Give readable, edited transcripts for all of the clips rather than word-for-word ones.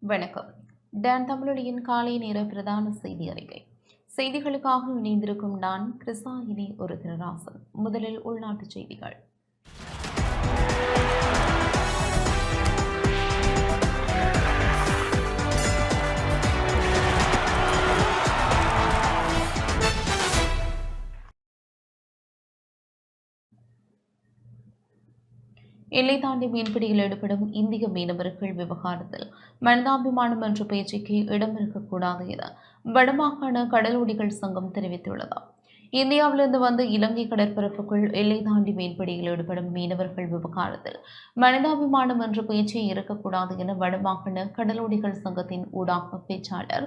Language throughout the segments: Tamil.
வணக்கம். டான் தமிழொலியின் காலை நேர பிரதான செய்தி அறிக்கை. செய்திகளுக்காக இணைந்திருக்கும் நான் கிருசாயினி ஒரு திருராசன். முதலில் உள்நாட்டுச் செய்திகள். எல்லை தாண்டி மீன்பிடியில் ஈடுபடும் இந்திய மீனவர்கள் விவகாரத்தில் மனிதாபிமானம் என்ற பேச்சுக்கு இடம் இருக்கக்கூடாது என வடமாகாண கடலோடிகள் சங்கம் தெரிவித்துள்ளது. இந்தியாவிலிருந்து வந்து இலங்கை கடற்பரப்புக்குள் எல்லை தாண்டி மீன்பிடியில் ஈடுபடும் மீனவர்கள் விவகாரத்தில் மனிதாபிமானம் என்ற பேச்சே இருக்கக்கூடாது என வடமாகாண கடலோடிகள் சங்கத்தின் ஊடாக பேச்சாளர்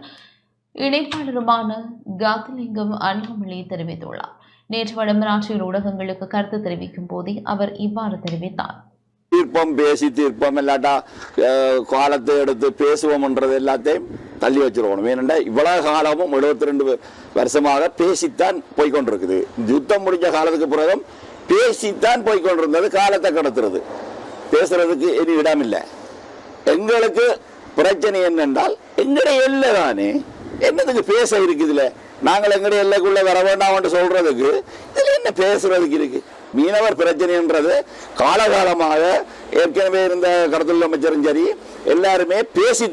இணைப்பாளருமான காத்தலிங்கம் அண்ணாமலை தெரிவித்துள்ளார். நேற்று வடமராட்சியில் ஊடகங்களுக்கு கருத்து தெரிவிக்கும் போதே அவர் இவ்வாறு தெரிவித்தார். தீர்ப்பம் பேசி தீர்ப்பம் இல்லாட்டா காலத்தை எடுத்து பேசுவோம்ன்றது எல்லாத்தையும் தள்ளி வச்சிருக்கணும். ஏனென்றா இவ்வளவு காலமும் 72 வருஷமாக பேசித்தான் போய்கொண்டிருக்குது. யுத்தம் முடிஞ்ச காலத்துக்கு பிறகும் பேசித்தான் போய்கொண்டிருந்தது. காலத்தை கடத்துறது பேசுறதுக்கு இனி இடமில்லை. எங்களுக்கு பிரச்சனை என்னென்றால் எங்களுடைய எல்லை தானே, என்னதுக்கு பேச இருக்குதுல? நாங்கள் எங்களுடைய எல்லைக்குள்ள வர வேண்டாம் சொல்றதுக்கு இதுல என்ன பேசுறதுக்கு இருக்கு? மீனவர் பிரச்சனைன்றது காலகாலமாக ஏற்கனவே இருந்த கடத்தொழில் அமைச்சரும் சரி எல்லாருமே பேசி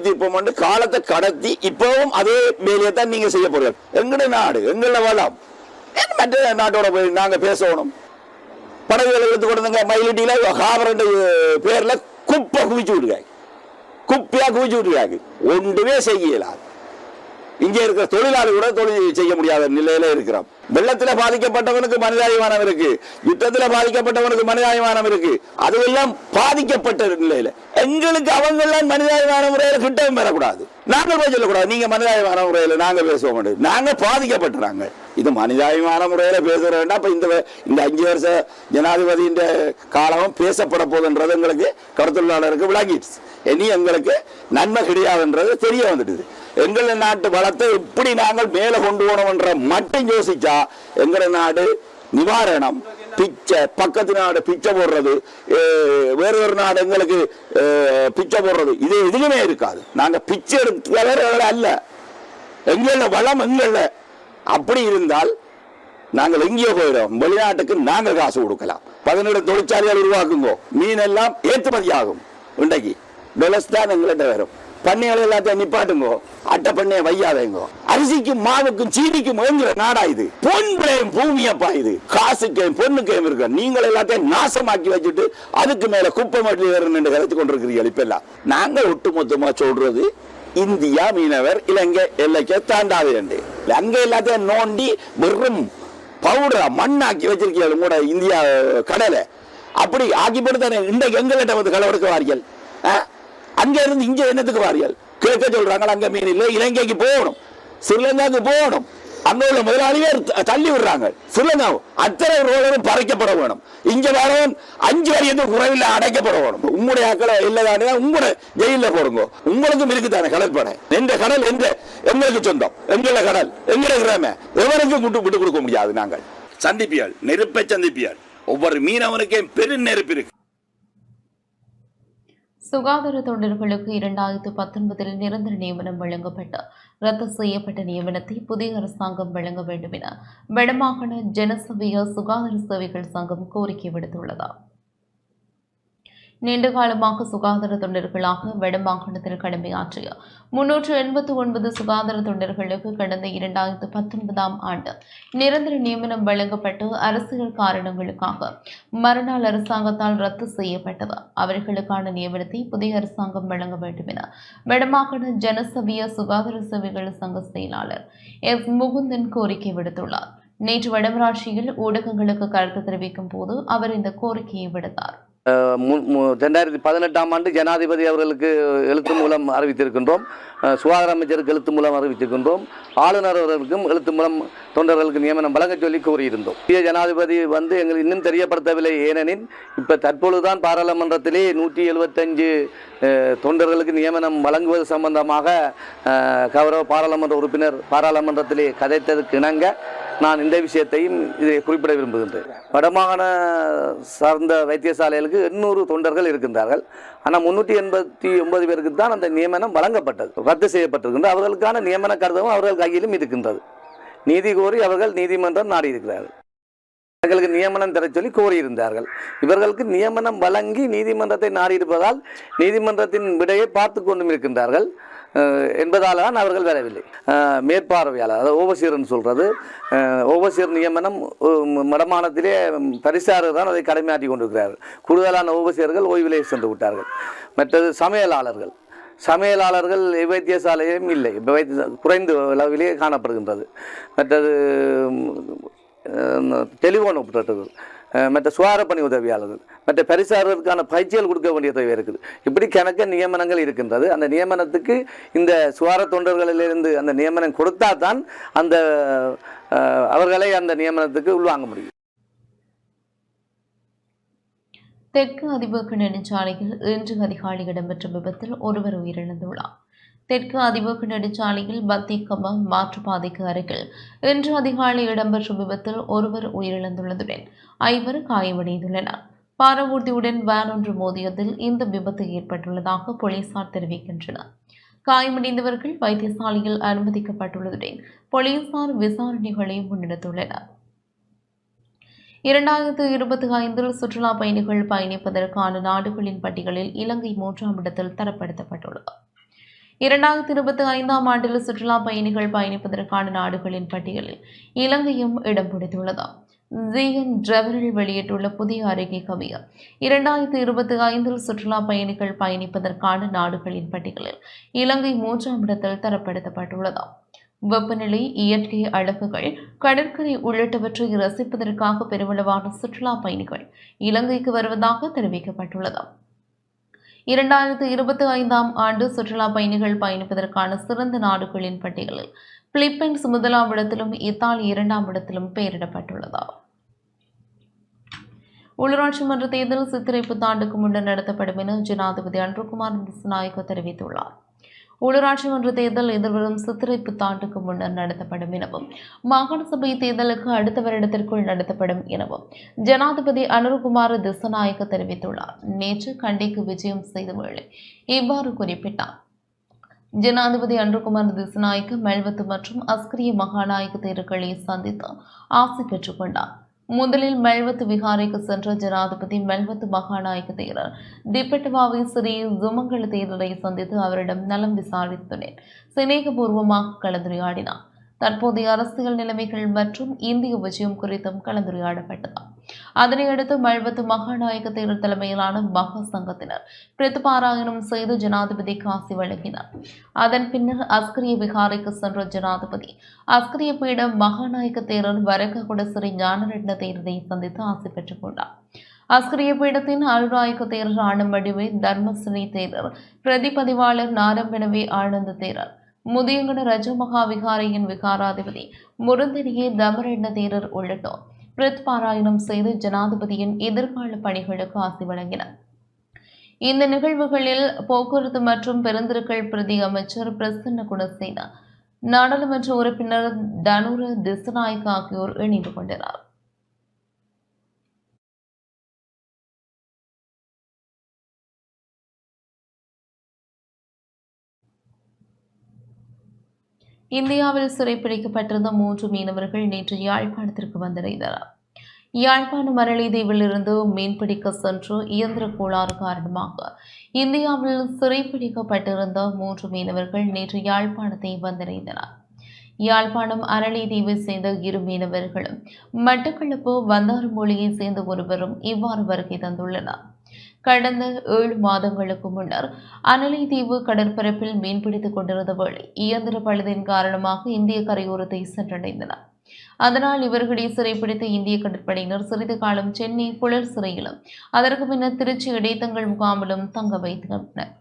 தீர்ப்பம் காலத்தை கடத்தி இப்பவும் அதே வேலையை தான் நீங்க செய்ய போறீங்க. எங்களுடைய நாடு எங்கள வளம், மற்ற நாட்டோட போய் நாங்க பேசணும். படகுகளை எடுத்து கொடுங்க, மயிலிட்டியில காவரண்டு பேர்ல குப்பையா குவிச்சு விட்டுருக்காங்க. ஒன்றுமே செய்யலாது. இங்கே இருக்கிற தொழிலாளி கூட தொழில் செய்ய முடியாத நிலையில இருக்கிறோம். வெள்ளத்தில் பாதிக்கப்பட்டவனுக்கு மனிதாபிமானம் இருக்கு, யுத்தத்தில் பாதிக்கப்பட்டவனுக்கு மனிதாபிமானம் இருக்கு. அதுவெல்லாம் பாதிக்கப்பட்ட நிலையில எங்களுக்கு அவங்க எல்லாம் மனிதாபிமான முறையில கிட்டவும் பெறக்கூடாது. நாங்கள் போய் சொல்லக்கூடாது நீங்க மனிதாபிமான முறையில நாங்க பேசுவோம். நாங்க பாதிக்கப்பட்டுறாங்க. இது மனிதாபிமான முறையில பேசுற வேண்டாம். இப்ப இந்த 5 வருஷ ஜனாதிபதியின் காலமும் பேசப்பட போகுதுன்றது எங்களுக்கு கடத்தொழிலாளருக்கு விளங்கிடுச்சு. இனி எங்களுக்கு நன்மை கிடையாதுன்றது தெரிய வந்துடுது. எங்கள நாட்டு வளத்தை எப்படி நாங்கள் மேல கொண்டு போனோம்ன்ற மட்டும் யோசிச்சா எங்கள நாடு நிவாரணம் பிச்சை, பக்கத்து நாடு பிச்சை போடுறது, வேற ஒரு நாடு எங்களுக்கு பிச்சை போடுறது, இது எதுவுமே இருக்காது. நாங்க பிச்சை எடுக்கிறவர்கள் அல்ல, எங்கள வளம் எங்கள. அப்படி இருந்தால் நாங்கள் எங்கேயோ போயிடும். வெளிநாட்டுக்கு நாங்கள் காசு கொடுக்கலாம். 17 தொழிற்சாலைகள் உருவாக்குங்கோ, மீன் எல்லாம் ஏற்றுமதி ஆகும். இன்றைக்கு டொலர்ஸ் தான் எங்கள்கிட்ட வரும். பண்ணைகள் எல்லாத்தையும் நிப்பாட்டுங்கோ, அட்டை பண்ணைய வையாதேங்கோ. அரிசிக்கும் மாவுக்கும் சீனிக்கும் ஏங்குற நாடா இது? பொன்புளையும் பூமியப்பா இது. காசுக்கையும் பொண்ணுக்கையும் இருக்க நீங்கள் எல்லாத்தையும் நாசமாக்கி வச்சுட்டு அதுக்கு மேல குப்பை மட்டில் வேறு கரைத்து கொண்டிருக்கிறீர்கள். இப்ப எல்லாம் நாங்கள் ஒட்டுமொத்தமா சொல்றது இந்தியா மீனவர் இலங்கை எல்லைக்கே தாண்டாது என்று. அங்க எல்லாத்தையும் நோண்டி வெறும் பவுடரா மண்ணாக்கி வச்சிருக்கீங்க கூட இந்தியா கடலை. அப்படி ஆக்கிப்படுத்தானே இன்றைக்கு எங்கள்கிட்ட வந்து களவெடுக்க வாரியல். அங்க இருந்து இங்க என்னத்துக்கு வாரியல் கேட்க சொல்றாங்க. அங்க மீன் இல்லை, இலங்கைக்கு போகணும், ஸ்ரீலங்காவுக்கு போகணும். அங்க உள்ள முதலாளியே தள்ளி விடுறாங்க. ஸ்ரீலங்காவும் அத்தனை ரோடும் பறைக்கப்பட வேணும். இங்க வரவன் 5 வரைக்கும் குறைவில் அடைக்கப்பட வேணும். உங்களுடைய ஆக்களை இல்லதானே உங்களோட ஜெயில போடுங்க. உங்களுக்கும் இருக்குதானே கடற்படை. எந்த கடல் எங்களுக்கு சொந்தம், எங்கள கடல் எங்களை கிராம எவருக்கும் விட்டு கொடுக்க முடியாது. நாங்கள் சந்திப்பியால் நெருப்பை சந்திப்பியால் ஒவ்வொரு மீனவனுக்கே பெரும் நெருப்பு இருக்கு. சுகாதார தொண்டர்களுக்கு 2019 நிரந்தர நியமனம் வழங்கப்பட்டு ரத்து செய்யப்பட்ட நியமனத்தை புதிய அரசாங்கம் வழங்க வேண்டும் என வடமாகாண ஜனசபைய சுகாதார சேவைகள் சங்கம் கோரிக்கை விடுத்துள்ளது. நீண்ட காலமாக சுகாதார தொண்டர்களாக வடமாகாணத்தில் கடமையாற்றிய 389 சுகாதார தொண்டர்களுக்கு கடந்த 2019 ஆண்டு நிரந்தர நியமனம் வழங்கப்பட்டு அரசியல் காரணங்களுக்காக மறுநாள் அரசாங்கத்தால் ரத்து செய்யப்பட்டது. அவர்களுக்கான நியமனத்தை புதிய அரசாங்கம் வழங்க வேண்டும் என வடமாகாண ஜனசபைய சுகாதார சேவைகள் சங்க செயலாளர் எஸ் முகுந்தன் கோரிக்கை விடுத்துள்ளார். நேற்று வடமராட்சியில் ஊடகங்களுக்கு கருத்து தெரிவிக்கும் போது அவர் இந்த கோரிக்கையை விடுத்தார். 2018 ஆண்டு ஜனாதிபதி அவர்களுக்கு எழுத்து மூலம் அறிவித்திருக்கின்றோம். சுகாதார அமைச்சருக்கு எழுத்து மூலம் அறிவித்திருக்கின்றோம். ஆளுநர் அவர்களுக்கும் எழுத்து மூலம் தொண்டர்களுக்கு நியமனம் வழங்க சொல்லி கூறியிருந்தோம். புதிய ஜனாதிபதி எங்களுக்கு இன்னும் தெரியப்படுத்தவில்லை. ஏனெனில் இப்போ தற்பொழுதுதான் பாராளுமன்றத்திலே 175 தொண்டர்களுக்கு நியமனம் வழங்குவது சம்பந்தமாக கௌரவ பாராளுமன்ற உறுப்பினர் பாராளுமன்றத்திலே கதைத்ததற்கு இணங்க நான் இந்த விஷயத்தையும் இதை குறிப்பிட விரும்புகின்றேன். வடமாகாண சார்ந்த வைத்தியசாலைகளுக்கு 800 தொண்டர்கள் இருக்கின்றார்கள். ஆனால் 389 பேருக்கு தான் அந்த நியமனம் வழங்கப்பட்டது, ரத்து செய்யப்பட்டிருக்கின்றது. அவர்களுக்கான நியமன கடிதமும் அவர்கள் கையிலும் இருக்கின்றது. நீதி கோரி அவர்கள் நீதிமன்றம் நாடியிருக்கிறார்கள். அவர்களுக்கு நியமனம் தர சொல்லி கோரியிருந்தார்கள். இவர்களுக்கு நியமனம் வழங்கி நீதிமன்றத்தை நாடியிருப்பதால் நீதிமன்றத்தின் விடையை பார்த்து கொண்டும் இருக்கின்றார்கள் என்பதால் தான் அவர்கள் வரவில்லை. மேற்பார்வையாளர், அதாவது ஓவசியர்னு சொல்கிறது, ஓவசியர் நியமனம் வடமாகாணத்திலே பரிசாரர் தான் அதை கடமையாற்றி கொண்டிருக்கிறார்கள். கூடுதலான ஓவசியர்கள் ஓய்விலே சென்று விட்டார்கள். மற்றது சமையலாளர்கள் வைத்தியசாலையும் இல்லை, குறைந்த அளவிலே காணப்படுகின்றது. மற்றது டெலிஃபோன் ஆபரேட்டர்கள், மற்ற சுகாதார பணி உதவியாளர்கள், மற்ற பரிசாரர்களுக்கான பயிற்சிகள் கொடுக்க வேண்டிய தேவை இருக்குது. இப்படி கணக்க நியமனங்கள் இருக்கின்றது. அந்த நியமனத்துக்கு இந்த சுகாதார தொண்டர்களிலிருந்து அந்த நியமனம் கொடுத்தா தான் அந்த அவர்களை அந்த நியமனத்துக்கு உள்வாங்க முடியும். தெற்கு அதிவேக நெடுஞ்சாலையில் இன்று அதிகாலை இடம்பெற்ற விபத்தில் ஒருவர் உயிரிழந்துள்ளார். தெற்கு அதிவேக நெடுஞ்சாலையில் பத்திகம மாற்றுப்பாதைக்கு அருகில் இன்று அதிகாலை இடம்பெற்ற விபத்தில் ஒருவர் உயிரிழந்துள்ளதுடன் 5 காயமடைந்துள்ளனர். பாரவூர்தியுடன் வேன் ஒன்று மோதியதில் இந்த விபத்து ஏற்பட்டுள்ளதாக போலீசார் தெரிவிக்கின்றனர். காயமடைந்தவர்கள் வைத்தியசாலையில் அனுமதிக்கப்பட்டுள்ளதுடன் போலீசார் விசாரணைகளை முன்னெடுத்துள்ளனர். 2025 சுற்றுலா பயணிகள் பயணிப்பதற்கான நாடுகளின் பட்டியலில் இலங்கை 3ஆம் இடத்தில் தரப்படுத்தப்பட்டுள்ளது. 2025ஆம் ஆண்டில் சுற்றுலா பயணிகள் பயணிப்பதற்கான நாடுகளின் பட்டியலில் இலங்கையும் இடம் பிடித்துள்ளது. ஜிஎன் டிராவல் வெளியிட்டுள்ள புதிய அறிக்கை கவிய 2025 சுற்றுலா பயணிகள் பயணிப்பதற்கான நாடுகளின் பட்டியலில் இலங்கை 3ஆம் இடத்தில் தரப்படுத்தப்பட்டுள்ளது. வெப்பநிலை, இயற்கை அழகுகள், கடற்கரை உள்ளிட்டவற்றை ரசிப்பதற்காக பெருமளவான சுற்றுலா பயணிகள் இலங்கைக்கு வருவதாக தெரிவிக்கப்பட்டுள்ளது. 2025ஆம் ஆண்டு சுற்றுலா பயணிகள் பயணிப்பதற்கான சிறந்த நாடுகளின் பட்டியலில் பிலிப்பைன்ஸ் 1ஆம் இடத்திலும் இத்தாலி 2ஆம் இடத்திலும் பெயரிடப்பட்டுள்ளது. உள்ளூராட்சி மன்ற தேர்தல் சித்திரை புத்தாண்டுக்கு முன்னர் நடத்தப்படும் என ஜனாதிபதி அன்ருகுமார் திசாநாயக்க தெரிவித்துள்ளார். உள்ளூராட்சி மன்ற தேர்தல் எதிர்வரும் சித்திரை புத்தாண்டுக்கு முன்னர் நடத்தப்படும் எனவும் மாகாண சபை தேர்தலுக்கு அடுத்த வருடத்திற்குள் நடத்தப்படும் எனவும் ஜனாதிபதி அனுருகுமார் திசாநாயக்க தெரிவித்துள்ளார். நேற்று கண்டிக்கு விஜயம் செய்த வேளை இவ்வாறு குறிப்பிட்டார். ஜனாதிபதி அன்ருகுமார் திசாநாயக்க மெல்வத்து மற்றும் அஸ்கிரிய மகாநாயக்க தேர்தல்களை சந்தித்து ஆசை பெற்றுக் கொண்டார். முதலில் மெல்வத்து விகாரைக்கு சென்ற ஜனாதிபதி மெல்வத்து மகாநாயக்க தேரர் திப்பெட்டவாவை ஸ்ரீ சுமங்கல தேரரை சந்தித்து அவரிடம் நலம் விசாரித்துடன் சிநேகபூர்வமாக கலந்துரையாடினார். தற்போதைய அரசியல் நிலைமைகள் மற்றும் இந்திய விஜயம் குறித்தும் கலந்துரையாடப்பட்டது. அதனையடுத்து மெல்வத்து மகாநாயக்க தேரர் தலைமையிலான மகா சங்கத்தினர் பிரதிபாராயணம் செய்து ஜனாதிபதிக்கு ஆசி வழங்கினர். அதன் பின்னர் அஸ்கிரிய விகாரைக்கு சென்ற ஜனாதிபதி அஸ்கிரிய பீடம் மகாநாயக்க தேரர் வரககுட ஸ்ரீ ஞானரட்ன தேரரை சந்தித்து ஆசி பெற்றுக் கொண்டார். அஸ்கிரிய பீடத்தின் அருநாயக்க தேரர் ஆனமடிவே தர்மஸ்ரீ தேரர், பிரதிபதிவாளர் நாரம்பெனவே ஆனந்த தேரர், முதியங்கன ரஜமகா விகாரையின் விகாராதிபதி முருந்தனியே தமரண்ண தேரர் உள்ளிட்டோர் பிரத்பாராயணம் செய்து ஜனாதிபதியின் எதிர்கால பணிகளுக்கு ஆசி வழங்கினர். இந்த நிகழ்வுகளில் போக்குவரத்து மற்றும் பெருந்திருக்கள் பிரதி அமைச்சர் பிரசன்ன குணசேன, நாடாளுமன்ற உறுப்பினர் தனுர திசாநாயக்க ஆகியோர் இணைந்து கொண்டனர். இந்தியாவில் சிறைப்பிடிக்கப்பட்டிருந்த 3 மீனவர்கள் நேற்று யாழ்ப்பாணத்திற்கு வந்தடைந்தனர். யாழ்ப்பாணம் மரளிதீவிலிருந்து மீன்பிடிக்க சென்று இயந்திர கோளாறு காரணமாக இந்தியாவில் சிறைப்பிடிக்கப்பட்டிருந்த 3 மீனவர்கள் நேற்று யாழ்ப்பாணத்தை வந்தடைந்தனர். யாழ்ப்பாணம் அரளிதீவை சேர்ந்த 2 மீனவர்களும் மட்டக்களப்பு வந்தாறுமொழியை சேர்ந்த ஒருவரும் இவ்வாறு வருகை தந்துள்ளனர். கடந்த 7 மாதங்களுக்கு முன்னர் அனலைதீவு கடற்பரப்பில் மீன்பிடித்துக் கொண்டிருந்த வேளை இயந்திர பழுதின் காரணமாக இந்திய கரையோரத்தை சென்றடைந்தனர். அதனால் இவர்களை சிறைப்பிடித்த இந்திய கடற்படையினர் சிறிது காலம் சென்னை புழல் சிறையிலும் அதற்கு பின்னர் திருச்சி இடைத்தங்கள் முகாமிலும் தங்க வைத்தனர்.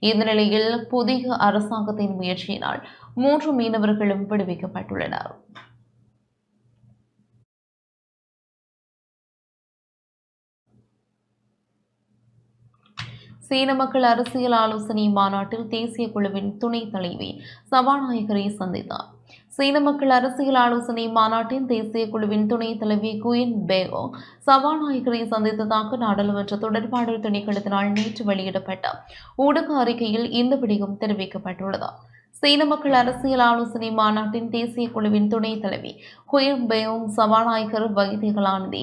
இந்த நிலையில் புதிய அரசாங்கத்தின் முயற்சியினால் 3 மீனவர்களும் விடுவிக்கப்பட்டுள்ளனர். சீன மக்கள் அரசியல் ஆலோசனை மாநாட்டில் தேசிய குழுவின் துணைத் தலைவி சபாநாயகரை சந்தித்தார். சீன மக்கள் அரசியல் ஆலோசனை மாநாட்டின் தேசிய குழுவின் துணைத் தலைவி குயின் பேகோ சபாநாயகரை சந்தித்ததாக நாடாளுமன்ற தொடர்பாடல் திணைக்களத்தினால் நேற்று வெளியிடப்பட்ட ஊடக அறிக்கையில் இந்த விடயம் தெரிவிக்கப்பட்டுள்ளது. சீன மக்கள் அரசியல் ஆலோசனை மாநாட்டின் தேசிய குழுவின் துணைத் தலைவி குயின் பேயோங் சபாநாயகர் வைத்திய கலாநிதி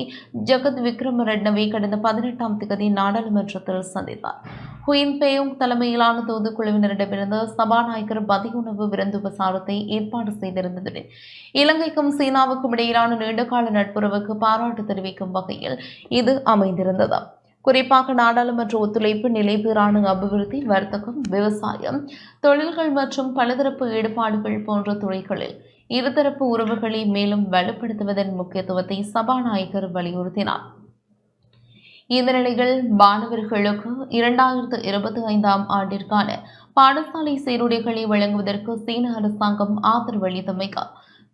ஜகத் விக்ரமரெட்னவை கடந்த 18ஆம் தேதி நாடாளுமன்றத்தில் சந்தித்தார். குயின் பேயோங் தலைமையிலான தூதுக்குழுவினரிடமிருந்து சபாநாயகர் மதிய உணவு விருந்துபசாரத்தை ஏற்பாடு செய்திருந்ததுடன் இலங்கைக்கும் சீனாவுக்கும் இடையிலான நீண்டகால நட்புறவுக்கு பாராட்டு தெரிவிக்கும் வகையில் இது அமைந்திருந்தது. குறிப்பாக நாடாளுமன்ற ஒத்துழைப்பு, நிலைபெறான அபிவிருத்தி, வர்த்தகம், விவசாயம், தொழில்கள் மற்றும் பலதரப்பு ஈடுபாடுகள் போன்ற துறைகளில் இருதரப்பு உறவுகளை மேலும் வலுப்படுத்துவதன் முக்கியத்துவத்தை சபாநாயகர் வலியுறுத்தினார். இந்த நிலையில் மாணவர்களுக்கு 2025ஆம் ஆண்டிற்கான பாடசாலை சீருடைகளை வழங்குவதற்கு சீன அரசாங்கம் ஆதரவு அளித்தமைக்கு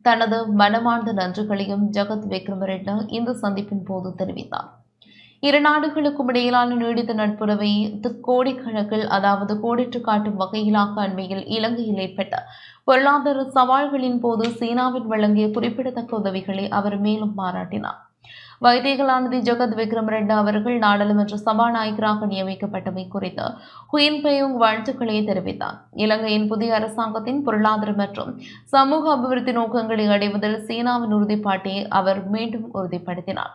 தனது மனமார்ந்த நன்றிகளையும் ஜகத் விக்ரமரெட்ன இந்த சந்திப்பின் போது தெரிவித்தார். இரு நாடுகளுக்கும் இடையிலான நீடித்த நட்புறவை கோடிக்கணக்கில் கோடிட்டு காட்டும் வகையிலாக அண்மையில் இலங்கையில் ஏற்பட்ட பொருளாதார சவால்களின் போது சீனாவின் வழங்கிய குறிப்பிடத்தக்க உதவிகளை அவர் மேலும் பாராட்டினார். வைத்திய கலாநிதி ஜகத் விக்ரமரெட்ன அவர்கள் நாடாளுமன்ற சபாநாயகராக நியமிக்கப்பட்டமை குறித்து குயின் பேயோங் வாழ்த்துக்களை தெரிவித்தார். இலங்கையின் புதிய அரசாங்கத்தின் பொருளாதார மற்றும் சமூக அபிவிருத்தி நோக்கங்களை அடைவதில் சீனாவின் உறுதிப்பாட்டை அவர் மீண்டும் உறுதிப்படுத்தினார்.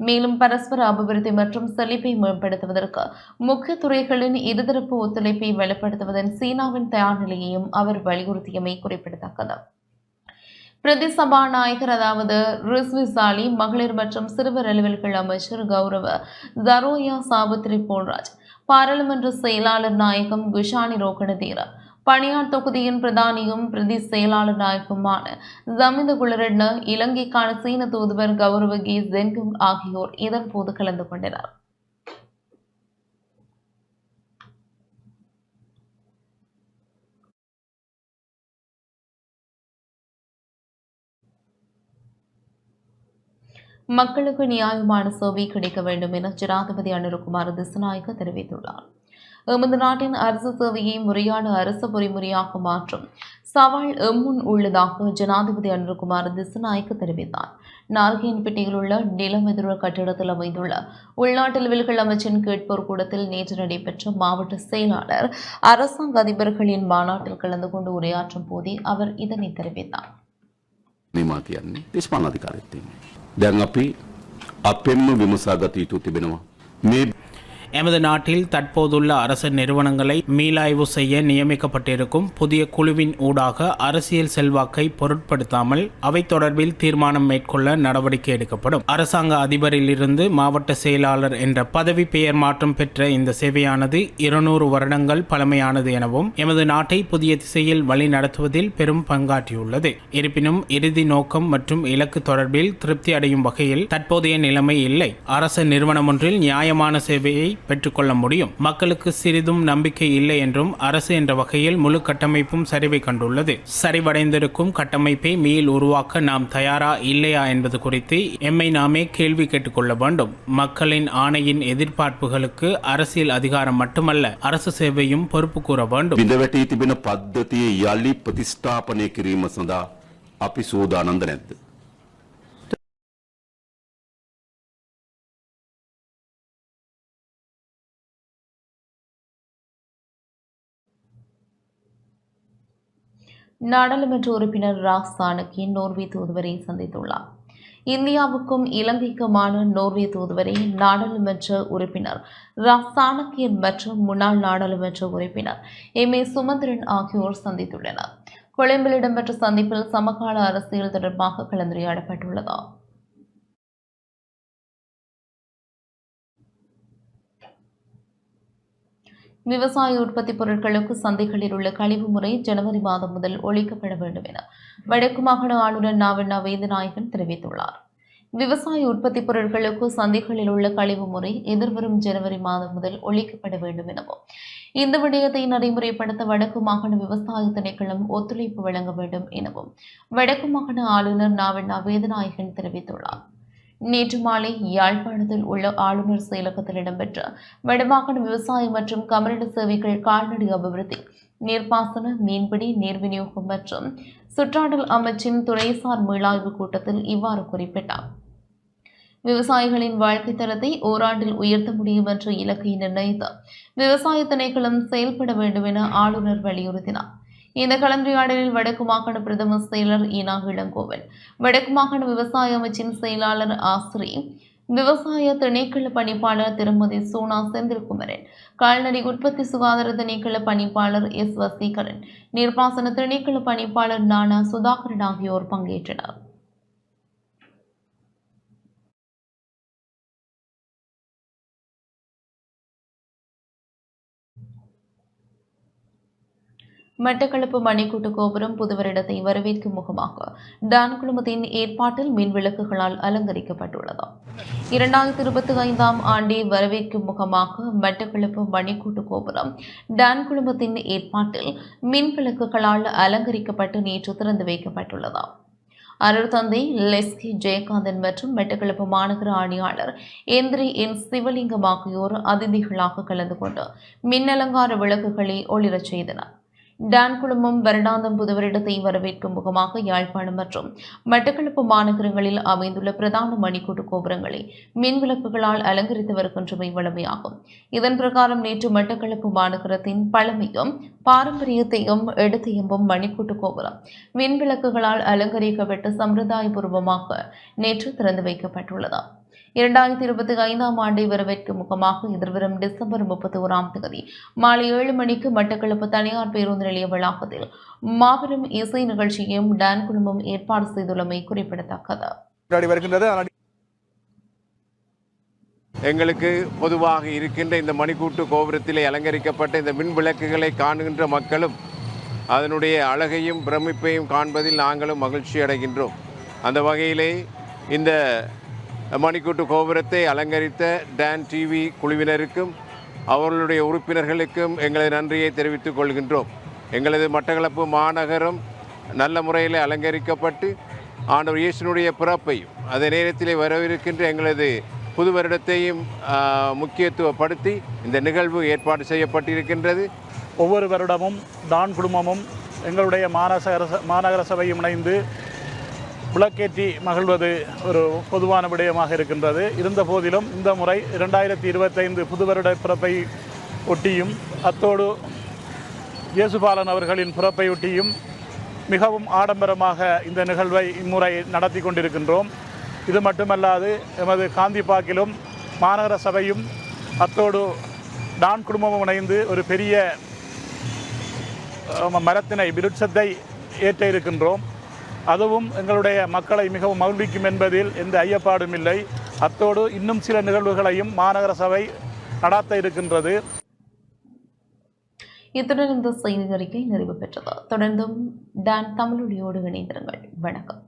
மேலும் பரஸ்பர அபிவிருத்தி மற்றும் செழிப்பை மேம்படுத்துவதற்கு முக்கிய துறைகளின் இருதரப்பு ஒத்துழைப்பை வலுப்படுத்துவதன் சீனாவின் தயார் நிலையையும் அவர் வலியுறுத்தியமை குறிப்பிடத்தக்கது. பிரதி சபாநாயகர் ரிஸ்வி சாலி, மகளிர் மற்றும் சிறுவர் அலுவல்கள் அமைச்சர் கௌரவ தரோயா சாவித்ரி போல்ராஜ், பாராளுமன்ற செயலாளர் நாயகம் குஷானி ரோகணதீர, பணியார் தொகுதியின் பிரதானியும் பிரதி செயலாளர் நாயகமான ஜமிந்த குலரெட்ன, இலங்கைக்கான சீன தூதுவர் கௌரவ கி ஜென்குங் ஆகியோர் இதன்போது கலந்து கொண்டனர். மக்களுக்கு நியாயமான சேவை கிடைக்க வேண்டும் என ஜனாதிபதி அனுரகுமார திசாநாயக்க தெரிவித்துள்ளார். எமது நாட்டின் அரசு சேவையை முறையான அரசு பொறிமுறையாக மாற்றும் சவால் எம்முன் உள்ளதாக ஜனாதிபதி அனுரகுமார திசாநாயக்க தெரிவித்தார். நார்கேன்பேட்டையில் உள்ள நிலமெதிர கட்டிடத்தில் அமைந்துள்ள உள்நாட்டு அலுவல்கள் அமைச்சின் கேட்போர் கூடத்தில் நேற்று நடைபெற்ற மாவட்ட செயலாளர், அரசாங்க அதிபர்களின் மாநாட்டில் கலந்து கொண்டு உரையாற்றும் போதே அவர் இதனை தெரிவித்தார். දැන් අපි අපෙන්ම විමසාගත යුතු තිබෙනවා. මේ எமது நாட்டில் தற்போதுள்ள அரசு நிறுவனங்களை மீளாய்வு செய்ய நியமிக்கப்பட்டிருக்கும் புதிய குழுவின் ஊடாக அரசியல் செல்வாக்கை பொருட்படுத்தாமல் அவை தொடர்பில் தீர்மானம் மேற்கொள்ள நடவடிக்கை எடுக்கப்படும். அரசாங்க அதிபரிலிருந்து மாவட்ட செயலாளர் என்ற பதவி பெயர் மாற்றம் பெற்ற இந்த சேவையானது 200 வருடங்கள் பழமையானது எனவும் எமது நாட்டை புதிய திசையில் வழி நடத்துவதில் பெரும் பங்காற்றியுள்ளது. இருப்பினும் இறுதி நோக்கம் மற்றும் இலக்கு தொடர்பில் திருப்தி அடையும் வகையில் தற்போதைய நிலைமை இல்லை. அரசு நிறுவனம் ஒன்றில் நியாயமான சேவையை பெற்றுக்கொள்ள முடியும். மக்களுக்கு சிறிதும் நம்பிக்கை இல்லை என்றும் அரசு என்ற வகையில் முழு கட்டமைப்பும் சரிவை கண்டுள்ளது. சரிவடைந்திருக்கும் கட்டமைப்பை மீள் உருவாக்க நாம் தயாரா இல்லையா என்பது குறித்து எம்மை நாமே கேள்வி கேட்டுக்கொள்ள வேண்டும். மக்களின் ஆணையின் எதிர்பார்ப்புகளுக்கு அரசியல் அதிகாரம் மட்டுமல்ல, அரசு சேவையும் பொறுப்பு கூற வேண்டும். විඳවැටී තිබෙන පද්ධතියේ යලි ප්‍රතිස්ථාපනය කිරීම සඳහා අපි සූදානම්ද නැද්ද? நாடாளுமன்ற உறுப்பினர் ராஸ் சாணக்கியன் நோர்வே தூதுவரை சந்தித்துள்ளார். இந்தியாவுக்கும் இலங்கைக்குமான நோர்வே தூதுவரை நாடாளுமன்ற உறுப்பினர் ராஸ் சாணக்கியன் மற்றும் முன்னாள் நாடாளுமன்ற உறுப்பினர் எம்.ஏ. சுமந்திரன் ஆகியோர் சந்தித்துள்ளனர். கொழும்பில் இடம்பெற்ற சந்திப்பில் சமகால அரசியல் தொடர்பாக கலந்துரையாடப்பட்டுள்ளது. விவசாய உற்பத்தி பொருட்களுக்கு சந்தைகளில் உள்ள கழிவு முறை ஜனவரி மாதம் முதல் ஒழிக்கப்பட வேண்டும் என வடக்கு மாகாண ஆளுநர் நாவண்ணா வேதநாயகன் தெரிவித்துள்ளார். விவசாய உற்பத்தி பொருட்களுக்கு சந்தைகளில் உள்ள கழிவு முறை எதிர்வரும் ஜனவரி மாதம் முதல் ஒழிக்கப்பட வேண்டும் எனவும் இந்த விடயத்தை நடைமுறைப்படுத்த வடக்கு மாகாண விவசாய திணைக்களம் ஒத்துழைப்பு வழங்க வேண்டும் எனவும் வடக்கு மாகாண ஆளுநர் நாவண்ணா வேதநாயகன் தெரிவித்துள்ளார். நேற்று மாலை யாழ்ப்பாணத்தில் உள்ள ஆளுநர் செயலகத்தில் இடம்பெற்ற வடமாகாண விவசாயம் மற்றும் கமநல சேவைகள் கால்நடை அபிவிருத்தி நீர்ப்பாசன மீன்பிடி நீர் விநியோகம் மற்றும் சுற்றாடல் அமைச்சின் துறைசார் மீளாய்வு கூட்டத்தில் இவ்வாறு குறிப்பிட்டார். விவசாயிகளின் வாழ்க்கை தரத்தை ஓராண்டில் உயர்த்த முடியும் என்ற இலக்கை நிர்ணயித்து விவசாய திணைக்களம் செயல்பட வேண்டும் என ஆளுநர் வலியுறுத்தினார். இந்த கலந்துரையாடலில் வடக்கு மாகாண பிரதம செயலர் ஈனா இளங்கோவன், வடக்கு மாகாண விவசாய அமைச்சின் செயலாளர் ஆசிரி, விவசாய திணைக்கள பணிப்பாளர் திருமதி சோனா செந்தில்குமரன், கால்நடை உற்பத்தி சுகாதார திணைக்கள பணிப்பாளர் எஸ் வசீகரன், நீர்ப்பாசன திணைக்கள பணிப்பாளர் நானா சுதாகரன் ஆகியோர் பங்கேற்றனர். மட்டக்களப்பு மணிக்கூட்டு கோபுரம் புது வருடத்தை வரவேற்கும் முகமாக டான் குழுமத்தின் ஏற்பாட்டில் மின் விளக்குகளால் அலங்கரிக்கப்பட்டுள்ளது. 2025 ஆண்டை வரவேற்கும் முகமாக மட்டக்களப்பு மணிக்கூட்டு கோபுரம் டான் குழுமத்தின் ஏற்பாட்டில் மின் விளக்குகளால் அலங்கரிக்கப்பட்டு நேற்று திறந்து வைக்கப்பட்டுள்ளது. அருள் தந்தை லெஸ்கி ஜெயகாந்தன் மற்றும் மட்டக்களப்பு மாநகர ஆணையாளர் எந்திரி என் சிவலிங்கம் ஆகியோர் அதிதிகளாக கலந்து கொண்டு மின் அலங்கார விளக்குகளை ஒளிரச் செய்தனர். டான் குழுமம் வருடாந்தம் புது வருடத்தை வரவேற்கும் முகமாக யாழ்ப்பாணம் மற்றும் மட்டக்களப்பு மாநகரங்களில் அமைந்துள்ள பிரதான மணிக்கூட்டு கோபுரங்களை மின் விளக்குகளால் அலங்கரித்து வருகின்றமை வழமையாகும். இதன் பிரகாரம் நேற்று மட்டக்களப்பு மாநகரத்தின் பழமையும் பாரம்பரியத்தையும் எடுத்து எம்பும் மணிக்கூட்டு கோபுரம் மின் விளக்குகளால் அலங்கரிக்கப்பட்டு சம்பிரதாயபூர்வமாக நேற்று திறந்து வைக்கப்பட்டுள்ளது. 2025 ஆண்டை வரவேற்கும் முகமாக எதிர்வரும் டிசம்பர் 31ஆம் தேதி மாலை 7 மணிக்கு மட்டக்களப்பு தனியார் பேருந்து நிலைய வளாகத்தில் மாபெரும் இசை நிகழ்ச்சியையும் டான் குழுமம் ஏற்பாடு செய்துள்ளமை குறிப்பிடத்தக்கது. எங்களுக்கு பொதுவாக இருக்கின்ற இந்த மணிக்கூட்டு கோபுரத்திலே அலங்கரிக்கப்பட்ட இந்த மின் விளக்குகளை காணுகின்ற மக்களும் அதனுடைய அழகையும் பிரமிப்பையும் காண்பதில் நாங்களும் மகிழ்ச்சி அடைகின்றோம். அந்த வகையிலே இந்த மணிக்கூட்டு கோபுரத்தை அலங்கரித்த டான் டிவி குழுவினருக்கும் அவர்களுடைய உறுப்பினர்களுக்கும் எங்களது நன்றியை தெரிவித்துக் கொள்கின்றோம். எங்களது மட்டக்களப்பு மாநகரம் நல்ல முறையில் அலங்கரிக்கப்பட்டு ஆண்டவர் இயேசுனுடைய பிறப்பையும் அதே நேரத்திலே வரவிருக்கின்ற எங்களது புது வருடத்தையும் முக்கியத்துவப்படுத்தி இந்த நிகழ்வு ஏற்பாடு செய்யப்பட்டிருக்கின்றது. ஒவ்வொரு வருடமும் டான் குழுமமும் எங்களுடைய மாநகர சபையும் இணைந்து விளக்கேற்றி மகிழ்வது ஒரு பொதுவான விடயமாக இருக்கின்றது. இருந்த போதிலும் இந்த முறை 2025 புது வருட பிறப்பை ஒட்டியும் அத்தோடு இயேசுபாலன் அவர்களின் பிறப்பை ஒட்டியும் மிகவும் ஆடம்பரமாக இந்த நிகழ்வை இம்முறை நடத்தி கொண்டிருக்கின்றோம். இது மட்டுமல்லாது எமது காந்திப்பாக்கிலும் மாநகர சபையும் அத்தோடு டான் குடும்பமும் இணைந்து ஒரு பெரிய மரத்தினை விருட்சத்தை ஏற்ற இருக்கின்றோம். அதுவும் எங்களுடைய மக்களை மிகவும் மகிழ்விக்கும் என்பதில் எந்த ஐயப்பாடும் இல்லை. அத்தோடு இன்னும் சில நிகழ்வுகளையும் மாநகர சபை நடாத்த இருக்கின்றது. இத்துடன் இந்த செய்தி அறிக்கை நிறைவு பெற்றது. தொடர்ந்தும் டான் தமிழொலியோடு இணைந்திருங்கள். வணக்கம்.